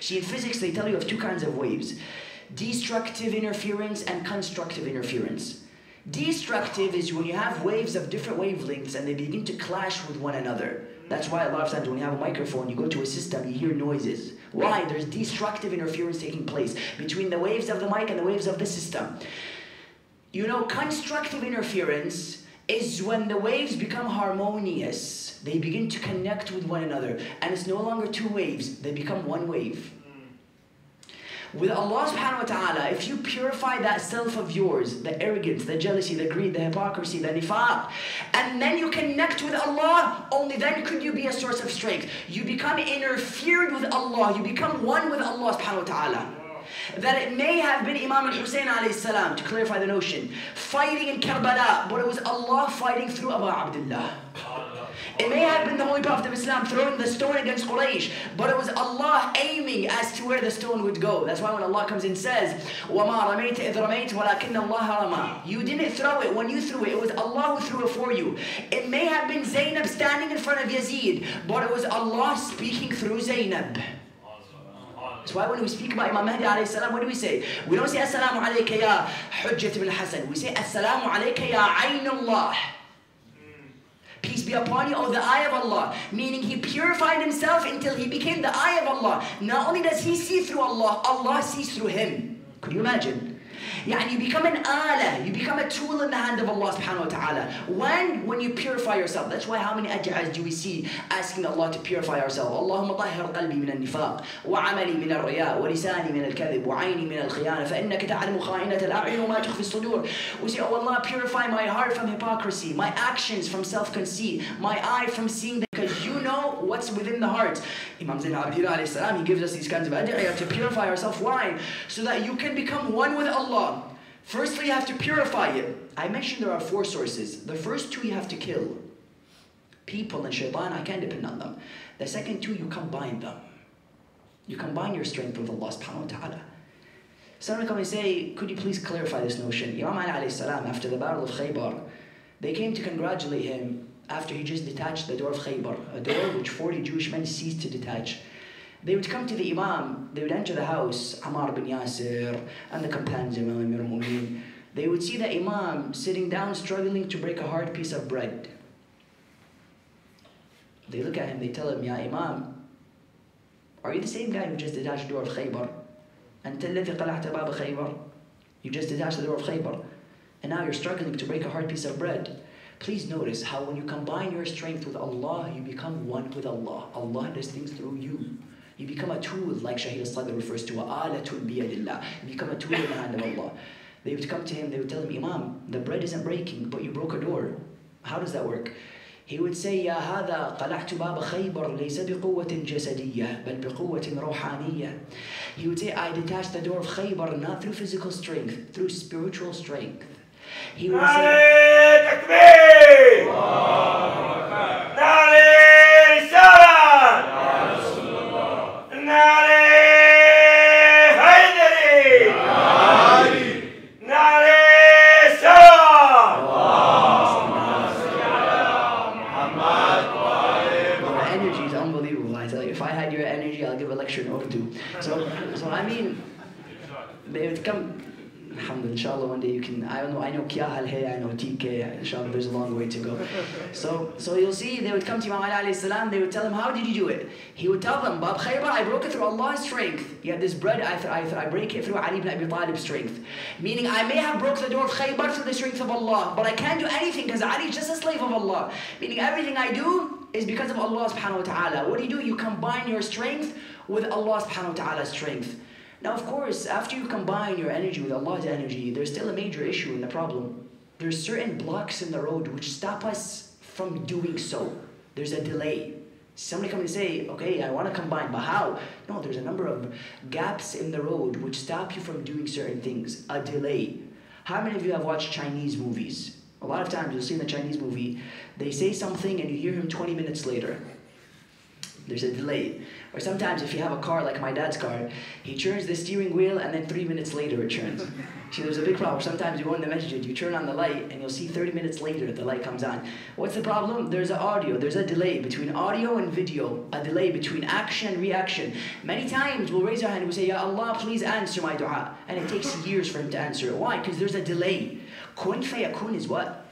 See, in physics, they tell you of 2 kinds of waves. Destructive interference and constructive interference. Destructive is when you have waves of different wavelengths and they begin to clash with one another. That's why a lot of times when you have a microphone, you go to a system, you hear noises. Why? There's destructive interference taking place between the waves of the mic and the waves of the system. You know, constructive interference is when the waves become harmonious. They begin to connect with one another. And it's no longer 2 waves, they become 1 wave. With Allah subhanahu wa ta'ala, if you purify that self of yours, the arrogance, the jealousy, the greed, the hypocrisy, the nifaq, and then you connect with Allah, only then could you be a source of strength. You become interfered with Allah, you become one with Allah subhanahu wa ta'ala. That it may have been Imam Al-Hussein alayhi salam, to clarify the notion, fighting in Karbala, but it was Allah fighting through Abu Abdullah. It may have been the Holy Prophet of Islam throwing the stone against Quraysh, but it was Allah aiming as to where the stone would go. That's why when Allah comes and says, وَمَا رَمَيْتَ إِذْ رَمَيْتَ وَلَكِنَّ اللَّهَ رَمَى. You didn't throw it when you threw it. It was Allah who threw it for you. It may have been Zainab standing in front of Yazid, but it was Allah speaking through Zainab. That's why when we speak about Imam Mahdi alayhi salam, what do we say? We don't say Assalamu alayka ya Hujjat ibn Hasan. We say Assalamu alayka ya Aynullah. Peace be upon you, O the eye of Allah. Meaning he purified himself until he became the eye of Allah. Not only does he see through Allah, Allah sees through him. Could you imagine? Yani you become an ala, you become a tool in the hand of Allah subhanahu wa ta'ala. When you purify yourself, that's why how many ad'iyas do we see asking Allah to purify ourselves? Allahumma tahhir qalbi min al-nifaq, wa amali min al-riya, wa lisani min al-kadhib, wa ayni min al-khiyana, fa innaka ta'lamu kha'inata al-a'yun wa ma tukhfi as-sudur. We say, oh Allah, purify my heart from hypocrisy, my actions from self-conceit, my eye from seeing, because you know what's within the heart. Imam Ali alayhi salam, he gives us these kinds of ad'iyah to purify ourselves. Why? So that you can become one with Allah. Firstly, you have to purify it. I mentioned there are 4 sources. The first 2 you have to kill. People and shaitan, I can't depend on them. The second 2, you combine them. You combine your strength with Allah subhanahu wa ta'ala. Someone come and say, could you please clarify this notion? Imam Ali alayhi salam, after the battle of Khaybar, they came to congratulate him after he just detached the door of Khaybar, a door which 40 Jewish men ceased to detach. They would come to the Imam, they would enter the house, Ammar bin Yasir, and the companions of Amir al-Mu'min. They would see the Imam sitting down, struggling to break a hard piece of bread. They look at him, they tell him, Ya Imam, are you the same guy who just detached the door of Khaybar? You just detached the door of Khaybar, and now you're struggling to break a hard piece of bread. Please notice how when you combine your strength with Allah, you become one with Allah. Allah does things through you. You become a tool, like Shahid al-Sadr refers to, alatul biyadillah. You become a tool in the hand of Allah. They would come to him, they would tell him, Imam, the bread isn't breaking, but you broke a door. How does that work? He would say, Ya hada qala'tu baba khaybar laysa biquwwatin jasadiyya, bal biquwwatin ruhaniyya. He would say, I detached the door of Khaybar not through physical strength, through spiritual strength. He would say, Takbir! So I mean, they would come, alhamdulillah, inshallah one day you can, I know kya hal hai, I know TK, inshallah there's a long way to go. So you'll see, they would come to Imam Ali alayhi salam, they would tell him, how did you do it? He would tell them, Bab Khaybar, I broke it through Allah's strength. Yet this bread, I break it through Ali ibn Abi Talib's strength. Meaning, I may have broke the door of Khaybar through the strength of Allah, but I can't do anything because Ali is just a slave of Allah. Meaning, everything I do is because of Allah subhanahu wa ta'ala. What do? You combine your strength with Allah subhanahu wa ta'ala's strength. Now, of course, after you combine your energy with Allah's energy, there's still a major issue in the problem. There's certain blocks in the road which stop us from doing so. There's a delay. Somebody come and say, okay, I want to combine, but how? No, there's a number of gaps in the road which stop you from doing certain things. A delay. How many of you have watched Chinese movies? A lot of times you'll see in the Chinese movie, they say something and you hear him 20 minutes later. There's a delay. Or sometimes if you have a car like my dad's car, he turns the steering wheel and then 3 minutes later it turns. See, there's a big problem. Sometimes you go in the masjid, you turn on the light and you'll see 30 minutes later the light comes on. What's the problem? There's an audio, there's a delay between audio and video, a delay between action and reaction. Many times we'll raise our hand and we'll say, Ya Allah, please answer my dua. And it takes years for him to answer it. Why? Because there's a delay. Kun fayakun is what?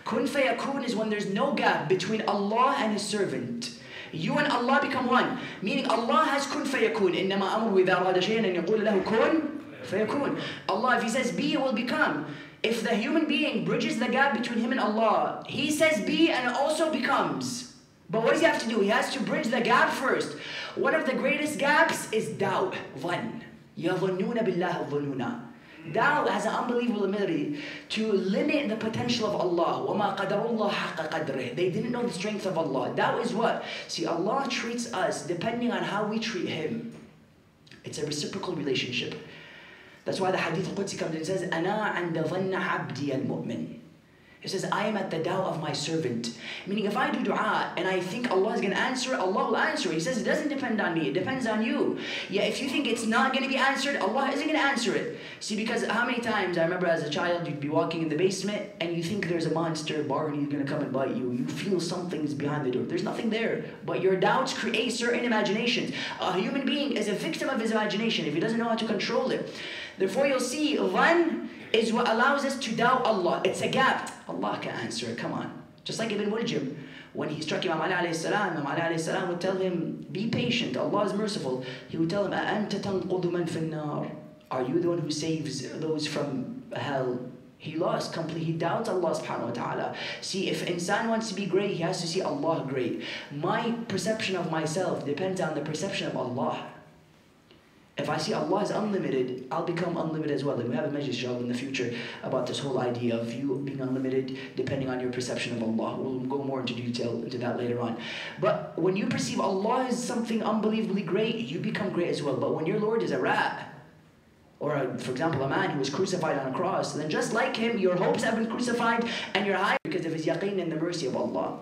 Kun fayakun is when there's no gap between Allah and His servant. You and Allah become one. Meaning Allah has kun fayakun. إِنَّمَا أَمْرُهُ إِذَا أَرَادَ شَيْئًا أَنْ يَقُولَ لَهُ كُن فَيَكُونُ. Allah, if He says be, it will become. If the human being bridges the gap between him and Allah, he says be and it also becomes. But what does he have to do? He has to bridge the gap first. One of the greatest gaps is doubt, dhann. يَظُنُّونَ بِاللَّهِ الظُّنُونَ. Doubt has an unbelievable ability to limit the potential of Allah. وَمَا قَدَرُ اللَّهَ حَقَّ قَدْرِهِ. They didn't know the strength of Allah. Doubt is what? See, Allah treats us depending on how we treat Him. It's a reciprocal relationship. That's why the Hadith al-Qudsi comes and says, أَنَا عَنْدَ ظَنَّ عَبْدِيَ الْمُؤْمِنِ. It says, I am at the doubt of my servant. Meaning, if I do dua and I think Allah is going to answer it, Allah will answer it. He says, it doesn't depend on me, it depends on you. Yeah, if you think it's not going to be answered, Allah isn't going to answer it. See, because how many times, I remember as a child, you'd be walking in the basement and you think there's a monster, Barney, going to come and bite you. You feel something's behind the door. There's nothing there. But your doubts create certain imaginations. A human being is a victim of his imagination if he doesn't know how to control it. Therefore, you'll see, dhann is what allows us to doubt Allah. It's a gap. Allah can answer it, come on. Just like Ibn Muljim, when he struck Imam Ali alayhi salam, Imam Ali alayhi salam would tell him, be patient, Allah is merciful. He would tell him, أَأَنْتَ تَنْقُضُ مَنْ فِي النَّارِ. Are you the one who saves those from hell. He lost completely. He doubts Allah subhanahu wa ta'ala. See, if insan wants to be great, he has to see Allah great. My perception of myself depends on the perception of Allah. If I see Allah is unlimited, I'll become unlimited as well. And we have a majlis inshallah in the future about this whole idea of you being unlimited depending on your perception of Allah. We'll go more into detail into that later on. But when you perceive Allah as something unbelievably great, you become great as well. But when your Lord is a rat, or for example, a man who was crucified on a cross, then just like him, your hopes have been crucified and you're high because of his yaqeen and the mercy of Allah.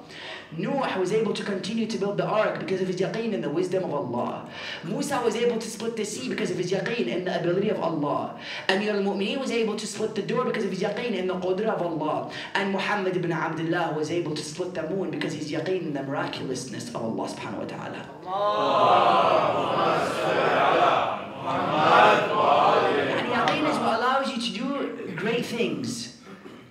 Nuh was able to continue to build the ark because of his yaqeen and the wisdom of Allah. Musa was able to split the sea because of his yaqeen and the ability of Allah. Amir al-Mu'mineen was able to split the door because of his yaqeen and the qudra of Allah. And Muhammad ibn Abdullah was able to split the moon because of his yaqeen and the miraculousness of Allah subhanahu wa ta'ala. And yaqeen is what allows you to do great things.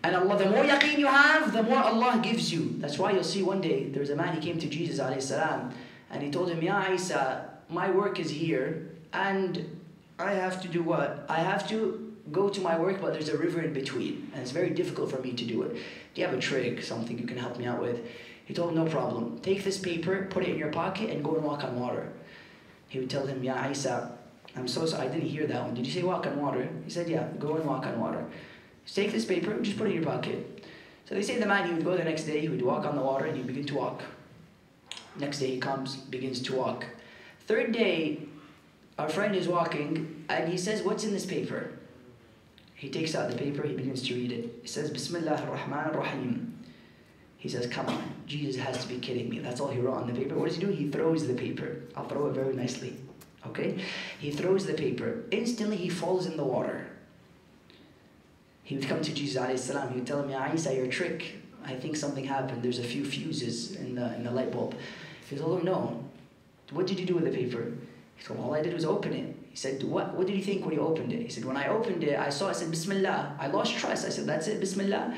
And Allah, the more yaqeen you have, the more Allah gives you. That's why you'll see one day, there was a man, he came to Jesus alayhi and he told him, Ya Isa, my work is here, and I have to do what? I have to go to my work, but there's a river in between, and it's very difficult for me to do it. Do you have a trick, something you can help me out with? He told him, no problem. Take this paper, put it in your pocket, and go and walk on water. He would tell him, Ya Isa, I'm so sorry, I didn't hear that one. Did you say walk on water? He said, yeah, go and walk on water. Take this paper, just put it in your pocket. So they say the man, he would go the next day, he would walk on the water, and he'd begin to walk. Next day he comes, begins to walk. Third day, our friend is walking, and he says, what's in this paper? He takes out the paper, he begins to read it. It says, Bismillah ar-Rahman ar-Rahim. He says, come on, Jesus has to be kidding me. That's all he wrote on the paper. What does he do? He throws the paper. I'll throw it very nicely. Okay? He throws the paper. Instantly he falls in the water. He would come to Jesus alayhi salam. He would tell him, Ya Isa, your trick. I think something happened. There's a few fuses in the light bulb. He goes, oh no. What did you do with the paper? He said, all I did was open it. He said, what did you think when you opened it? He said, when I opened it, I saw it said, Bismillah. I lost trust. I said, that's it, Bismillah.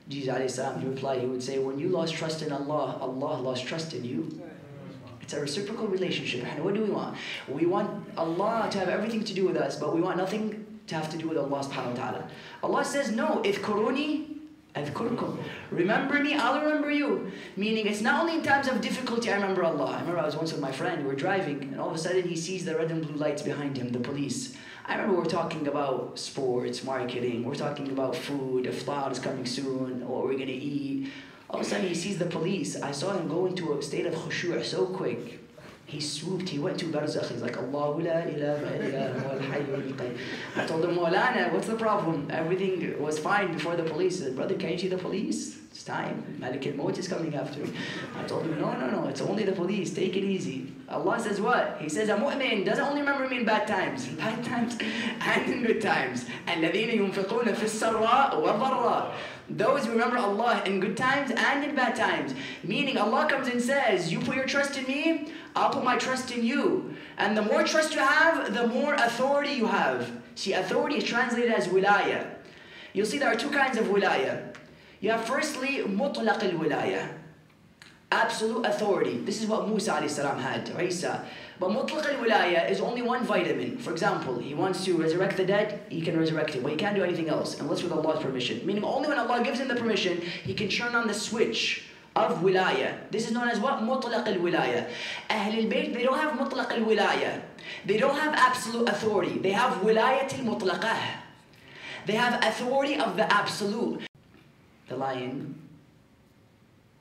Jesus alayhi salam, he replied, he would say, when you lost trust in Allah, Allah lost trust in you. It's a reciprocal relationship. And what do we want? We want Allah to have everything to do with us, but we want nothing to have to do with Allah subhanahu wa ta'ala. Allah says, no, idhkuruni adhkurkum. Remember me, I'll remember you. Meaning, it's not only in times of difficulty I remember Allah. I remember I was once with my friend, we were driving, and all of a sudden he sees the red and blue lights behind him, the police. I remember we're talking about sports, marketing, we're talking about food, iftar is coming soon, what we're gonna eat. All of a sudden he sees the police. I saw him go into a state of khushu' so quick. He swooped, he went to barzakh. He's like, Allahu la ilaha illa huwa al-hayyul qayyum. I told him, Maulana, what's the problem? Everything was fine before the police. He said, brother, can't you see the police? It's time. Malik al-Maut is coming after me. I told him, no, it's only the police. Take it easy. Allah says what? He says, a mu'min doesn't only remember me in bad times and in good times. الَّذِينَ يُنْفِقُونَ فِي السَّرَّاءِ وَالضَّرَّاءِ. Those who remember Allah in good times and in bad times. Meaning Allah comes and says, you put your trust in me, I'll put my trust in you. And the more trust you have, the more authority you have. See, authority is translated as wilaya. You'll see there are two kinds of wilaya. You have firstly, mutlaq al-wilaya. Absolute authority. This is what Musa alayhi salam had, Isa. But mutlaq al-wilaya is only one vitamin. For example, he wants to resurrect the dead, he can resurrect him. But he can't do anything else, unless with Allah's permission. Meaning only when Allah gives him the permission, he can turn on the switch of wilaya. This is known as what? Mutlaq al-wilaya. Ahl al-Bayt, they don't have mutlaq al-wilaya. They don't have absolute authority. They have wilayat al-mutlaqah. They have authority of the absolute. The lion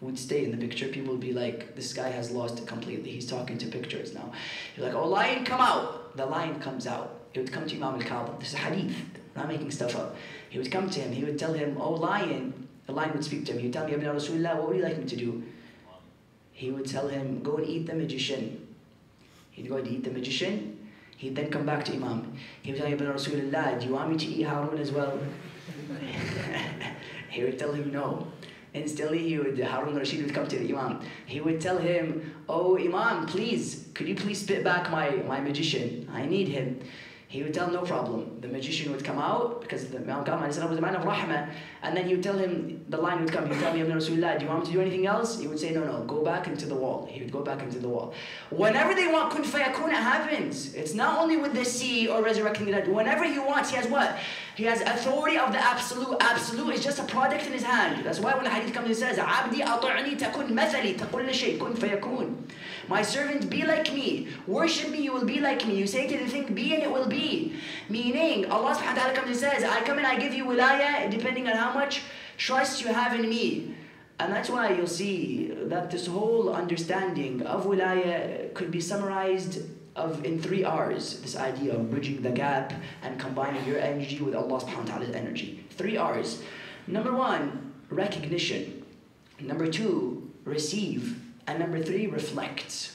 would stay in the picture. People would be like, this guy has lost it completely. He's talking to pictures now. You're like, oh lion, come out. The lion comes out. It would come to Imam Al. This is hadith. I'm not making stuff up. He would come to him. He would tell him, oh lion. The lion would speak to him. He would tell me, Ibn Rasulullah, what would you like me to do? He would tell him, go and eat the magician. He'd go and eat the magician. He'd then come back to Imam. He would tell Ibn Rasulullah, do you want me to eat Harun as well? He would tell him no. Instantly, Harun al-Rashid would come to the Imam. He would tell him, oh Imam, please, could you please spit back my magician? I need him. He would tell no problem. The magician would come out, because the Imam was a man of rahmah, and then he would tell him, the line would come, he would tell me, Rasulullah, do you want me to do anything else? He would say, no, go back into the wall. He would go back into the wall. Whenever they want kun fayakun, it happens. It's not only with the sea or resurrecting the dead. Whenever he wants, he has what? He has authority of the absolute. Absolute is just a product in his hand. That's why when the hadith comes and says, Abdi atu'ni takun mathali, taqul shay, kun fayakun. My servant, be like me. Worship me, you will be like me. You say to the thing, be, and it will be. Meaning, Allah subhanahu wa ta'ala comes and says, I come and I give you wilayah depending on how much trust you have in me. And that's why you'll see that this whole understanding of wilayah could be summarized in 3 R's. This idea of bridging the gap and combining your energy with Allah subhanahu wa ta'ala's energy. 3 R's. Number 1, recognition. Number 2, receive. And number 3, reflect.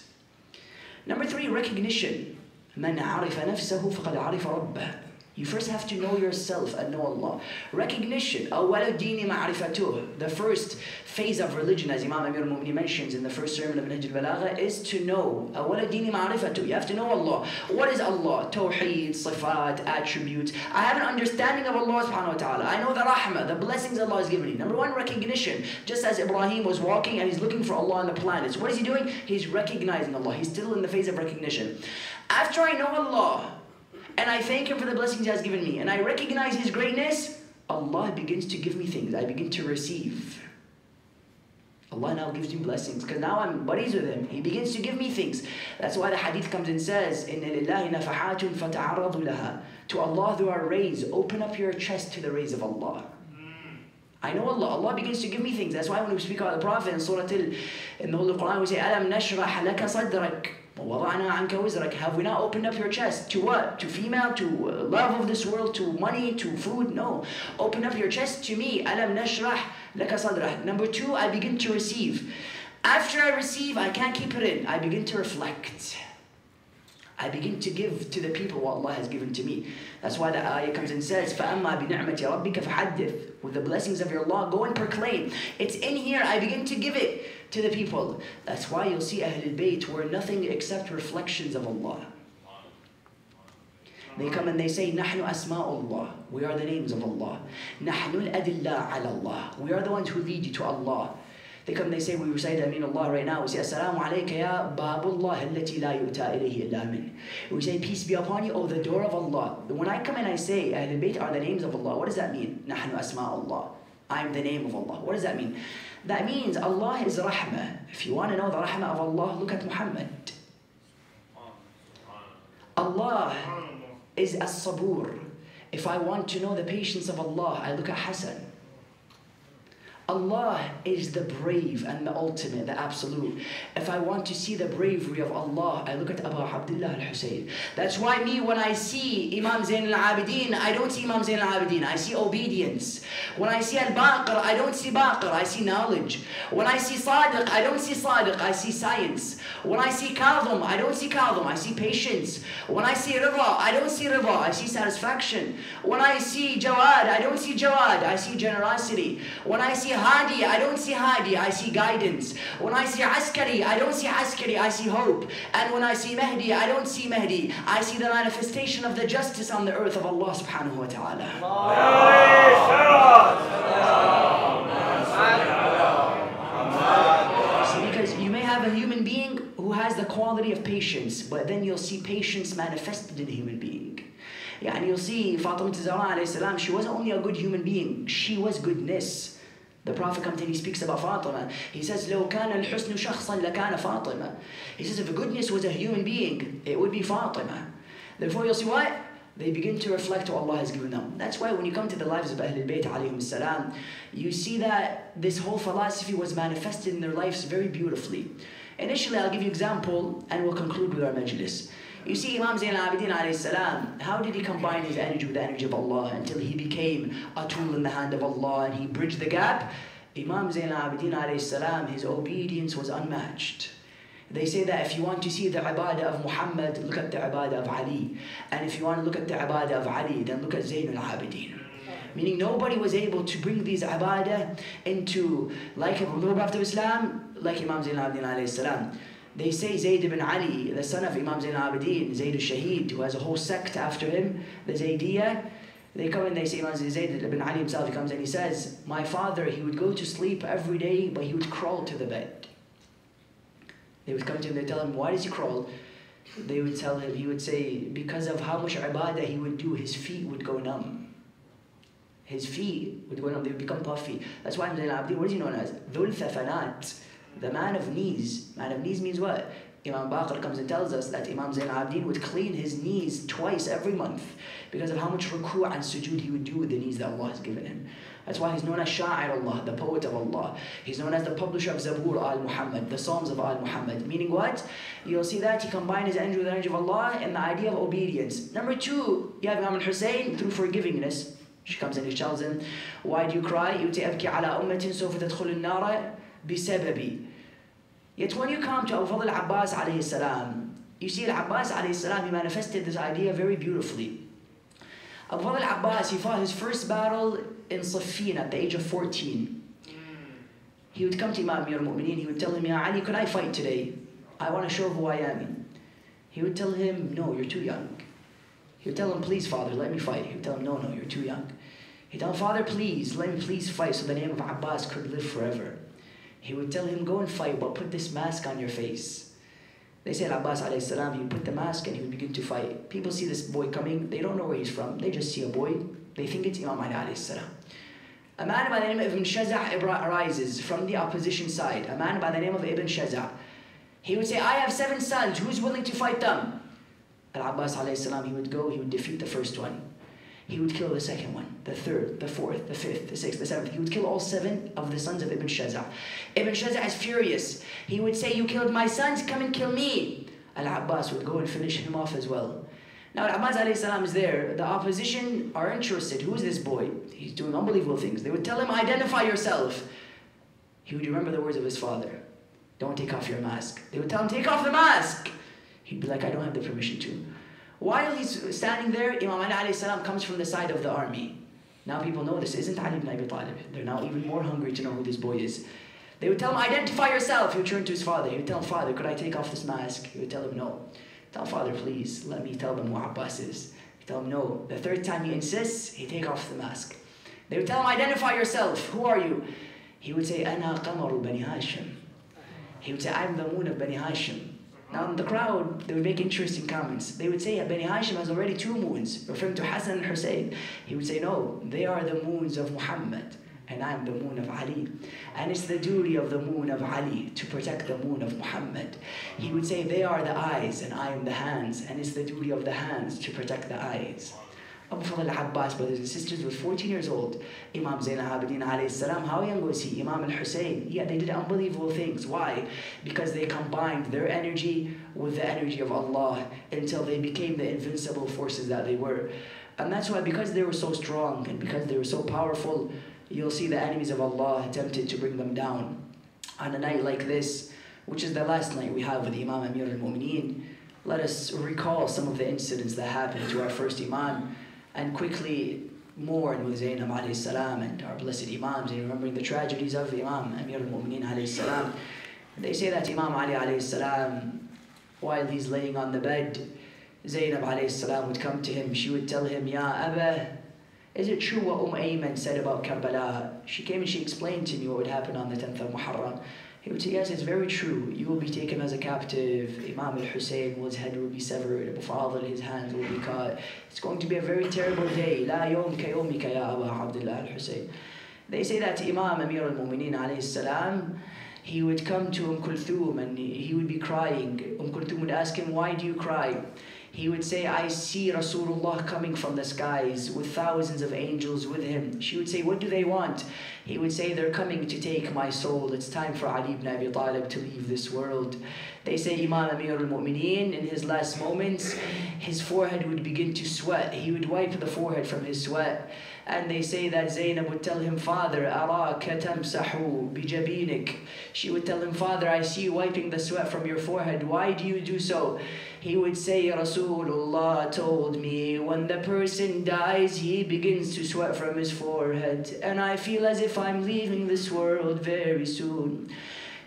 Number 3, recognition. من عرف نفسه فقد عرف ربه. You first have to know yourself and know Allah. Recognition. أول الدين معرفته. The first phase of religion, as Imam Amir al-Mu'minin mentions in the first sermon of Al-Najjar al-Balagha, is to know. أول الدين معرفته. You have to know Allah. What is Allah? Tawheed, sifat, attributes. I have an understanding of Allah subhanahu wa ta'ala. I know the rahmah, the blessings Allah has given me. Number 1, recognition. Just as Ibrahim was walking and he's looking for Allah on the planets. What is he doing? He's recognizing Allah. He's still in the phase of recognition. After I know Allah, and I thank Him for the blessings He has given me, and I recognize His greatness, Allah begins to give me things. I begin to receive. Allah now gives me blessings, because now I'm buddies with Him. He begins to give me things. That's why the hadith comes and says, إِنَّ لِلَّهِ نَفَحَاتٌ فَتَعَرَّضُوا لَهَا. To Allah there are rays. Open up your chest to the rays of Allah. I know Allah. Allah begins to give me things. That's why when we speak about the Prophet in Surah in the Holy Quran, we say, أَلَمْ نَشْرَحْ لَكَ صَدْرَكَ. Have we not opened up your chest? To what? To female? To love of this world? To money? To food? No. Open up your chest to me. Alam nashrah laka sadrak. Number 2, I begin to receive. After I receive, I can't keep it in. I begin to reflect. I begin to give to the people what Allah has given to me. That's why the ayah comes and says, فَأَمَّا بِنِعْمَةِ رَبِّكَ فَحَدِّثْ. With the blessings of your Allah, go and proclaim. It's in here. I begin to give it to the people. That's why you'll see Ahlul Bayt were nothing except reflections of Allah. They come and they say, نَحْنُ أَسْمَاءُ اللَّهِ. We are the names of Allah. نَحْنُ الْأَدِلَّةِ عَلَى اللَّهِ. We are the ones who lead you to Allah. They come and they say, we recite Ameen Allah right now. We say, Assalamu alayka ya babullah allati la yu'ta ilayhi illa min. We say, peace be upon you, oh the door of Allah. When I come and I say, Ahlul Bayt are the names of Allah, what does that mean? Nahnu asma'ullah. I am the name of Allah. What does that mean? That means Allah is rahmah. If you want to know the rahmah of Allah, look at Muhammad. Allah is as-sabur. If I want to know the patience of Allah, I look at Hassan. Allah is the brave and the ultimate, the absolute. If I want to see the bravery of Allah, I look at Abu Abdullah al-Husayn. That's why me, when I see Imam Zayn al-Abidin, I don't see Imam Zayn al-Abidin, I see obedience. When I see al-Baqir, I don't see Baqir, I see knowledge. When I see Sadiq, I don't see Sadiq, I see science. When I see Kadhim, I don't see Kadhim, I see patience. When I see Rida, I don't see Rida, I see satisfaction. When I see Jawad, I don't see Jawad, I see generosity. When I see Hadi, I don't see Hadi, I see guidance. When I see Askari, I don't see Askari, I see hope. And when I see Mahdi, I don't see Mahdi. I see the manifestation of the justice on the earth of Allah subhanahu wa ta'ala. Because you may have a human being who has the quality of patience, but then you'll see patience manifested in a human being. Yeah, and you'll see Fatima Zahra alayhi salam, she wasn't only a good human being, she was goodness. The Prophet comes and he speaks about Fatima. He says, لو كان الحسن شخصا لكان فاطمة. He says, if goodness was a human being, it would be Fatima. Therefore, you'll see what? They begin to reflect what Allah has given them. That's why when you come to the lives of Ahlul Bayt alayhim salam, you see that this whole philosophy was manifested in their lives very beautifully. Initially, I'll give you an example and we'll conclude with our majlis. You see Imam Zayn al-Abidin alayhi salam, how did he combine his energy with the energy of Allah until he became a tool in the hand of Allah and he bridged the gap? Imam Zayn al-Abidin alayhi salam, his obedience was unmatched. They say that if you want to see the ibadah of Muhammad, look at the ibadah of Ali. And if you want to look at the ibadah of Ali, then look at Zayn al-Abidin. Meaning nobody was able to bring these ibadah into, like the Prophet of Islam, like Imam Zayn al-Abidin alayhi salam. They say Zayd ibn Ali, the son of Imam Zayn al-Abidin, Zayd al-Shaheed, who has a whole sect after him, the Zaydiyah. They come and they say, Imam Zayd ibn Ali himself, he comes and he says, my father, he would go to sleep every day, but he would crawl to the bed. They would come to him, they tell him, why does he crawl? They would tell him, he would say, because of how much ibadah he would do, his feet would go numb. His feet would go numb, they would become puffy. That's why Imam Zayn al-Abidin, what is he known as? Dhul Thafanat. The man of knees. Man of knees means what? Imam Baqir comes and tells us that Imam Zayn al-Abidin would clean his knees twice every month because of how much ruku' and sujood he would do with the knees that Allah has given him. That's why he's known as Sha'ir Allah, the poet of Allah. He's known as the publisher of Zabur al-Muhammad, the Psalms of al-Muhammad. Meaning what? You'll see that he combined his energy with the energy of Allah and the idea of obedience. Number two, you have Imam al-Hussein through forgivingness. She comes and he tells him, why do you cry? You say, أبكي على أمة سوف تدخل النار بسببي. Yet when you come to Abu Fadl al-Abbas alayhi salam, you see al-Abbas alayhi salam, he manifested this idea very beautifully. Abu Fadl al-Abbas, he fought his first battle in Siffin at the age of 14. He would come to Imam Amir al-Mu'mineen, he would tell him, Ya Ali, could I fight today? I want to show who I am. He would tell him, no, you're too young. He would tell him, please, father, let me fight. He would tell him, no, you're too young. He'd tell him, father, please, let me please fight so the name of Abbas could live forever. He would tell him, go and fight, but put this mask on your face. They say Abbas alayhi salam, he would put the mask and he would begin to fight. People see this boy coming, they don't know where he's from. They just see a boy, they think it's Imam Ali alayhi salam. A man by the name of Ibn Shaza' arises from the opposition side. A man by the name of Ibn Shaza'. He would say, I have 7 sons, who's willing to fight them? Al-Abbas alayhi salam, he would go, he would defeat the first one. He would kill the second one, the third, the fourth, the fifth, the sixth, the seventh. He would kill all 7 of the sons of Ibn Shaza'. Ibn Shaza' is furious. He would say, you killed my sons, come and kill me. Al-Abbas would go and finish him off as well. Now Al-Abbas alayhi salam is there. The opposition are interested. Who is this boy? He's doing unbelievable things. They would tell him, identify yourself. He would remember the words of his father. Don't take off your mask. They would tell him, take off the mask. He'd be like, I don't have the permission to. While he's standing there, Imam Ali alayhi salam comes from the side of the army. Now people know this isn't Ali ibn Abi Talib. They're now even more hungry to know who this boy is. They would tell him, identify yourself. He would turn to his father. He would tell him, father, could I take off this mask? He would tell him, no. Tell father, please, let me tell them who Abbas is. He'd tell him, no. The third time he insists, he'd take off the mask. They would tell him, identify yourself. Who are you? He would say, Ana qamaru Bani Hashim. He would say, I'm the moon of Bani Hashim. Now in the crowd, they would make interesting comments. They would say, Bani Hashim has already 2 moons, referring to Hassan and Hussein. He would say, no, they are the moons of Muhammad, and I'm the moon of Ali. And it's the duty of the moon of Ali to protect the moon of Muhammad. He would say, they are the eyes, and I am the hands, and it's the duty of the hands to protect the eyes. Abu Fadl al-Abbas, brothers and sisters, was 14 years old. Imam Zayn al-Abidin alayhi salam, how young was he? Imam al-Hussein. Yeah, they did unbelievable things. Why? Because they combined their energy with the energy of Allah until they became the invincible forces that they were. And that's why, because they were so strong and because they were so powerful, you'll see the enemies of Allah attempted to bring them down. On a night like this, which is the last night we have with Imam Amir al-Mu'mineen, let us recall some of the incidents that happened to our first Imam, and quickly mourn with Zainab alayhi salam and our blessed Imams, and remembering the tragedies of Imam Amir al-Mu'mineen alayhi salam. They say that Imam Ali alayhi salam, while he's laying on the bed, Zainab alayhi salam would come to him. She would tell him, Ya Abba, is it true what Ayman said about Karbala? She came and she explained to me what would happen on the 10th of Muharram. He would say, yes, it's very true. You will be taken as a captive. Imam al-Hussein, his head will be severed. Abu Fadl, his hands will be cut. It's going to be a very terrible day. La yawm ka yawmika ya Aba Abdullah al-Hussein. They say that Imam Amir al-Mu'mineen alayhi salam, he would come to Kulthum and he would be crying. Kulthum would ask him, why do you cry? He would say, I see Rasulullah coming from the skies with thousands of angels with him. She would say, what do they want? He would say, they're coming to take my soul. It's time for Ali ibn Abi Talib to leave this world. They say Imam Amir al-Mu'mineen, in his last moments, his forehead would begin to sweat. He would wipe the forehead from his sweat. And they say that Zainab would tell him, Father, araka tamsahu bijabinik. She would tell him, Father, I see you wiping the sweat from your forehead. Why do you do so? He would say, Rasulullah told me, when the person dies, he begins to sweat from his forehead. And I feel as if I'm leaving this world very soon.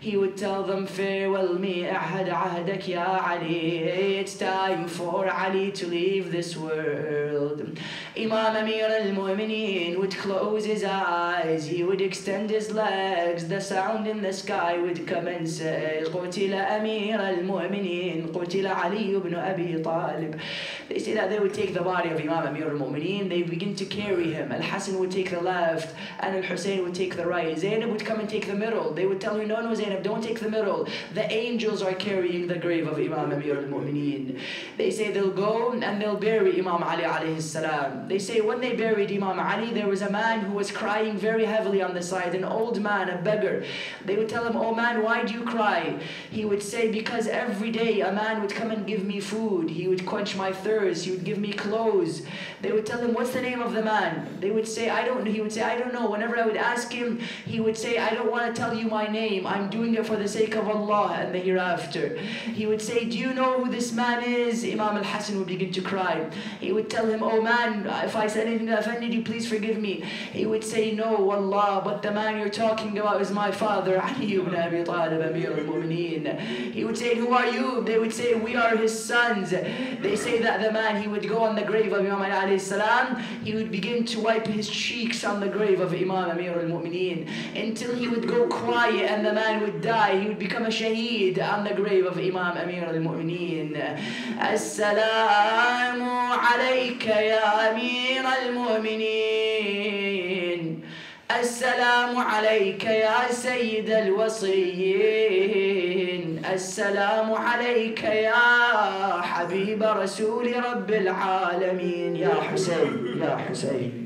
he would tell them, farewell me, ahad ahdak ya Ali. It's time for Ali to leave this world. Imam Amir al-Mu'mineen would close his eyes, he would extend his legs, the sound in the sky would come and say, قتل أمير المؤمنين قتل علي ibn Abi Talib. They say that they would take the body of Imam Amir al-Mu'mineen, they begin to carry him. Al-Hassan would take the left and Al-Hussein would take the right. Zainab would come and take the middle. They would tell her, no, no Zainab, don't take the middle. The angels are carrying the grave of Imam Amir al-Mu'mineen. They say they'll go and they'll bury Imam Ali alayhi salam. They say when they buried Imam Ali, there was a man who was crying very heavily on the side, an old man, a beggar. They would tell him, oh man, why do you cry? He would say, because every day a man would come and give me food. He would quench my thirst. He would give me clothes. They would tell him, what's the name of the man? They would say, I don't know. He would say, I don't know. Whenever I would ask him, he would say, I don't want to tell you my name. I'm doing it for the sake of Allah and the hereafter. He would say, do you know who this man is? Imam al-Hassan would begin to cry. He would tell him, oh man, if I said anything that offended you, please forgive me. He would say, no, Allah, but the man you're talking about is my father, Ali ibn Abi Talib, Amir al-Mu'mineen. He would say, who are you? They would say, we are his sons. They say that the man, he would go on the grave of Imam Ali alayhi salam, he would begin to wipe his cheeks on the grave of Imam Amir al-Mu'mineen until he would go quiet and the man would die. He would become a shaheed on the grave of Imam Amir al-Mu'mineen. As-salamu alayka ya Amir al-Mu'mineen. السلام عليك يا سيد الوصيين. السلام عليك يا حبيب رسول رب العالمين. يا حسين يا حسين.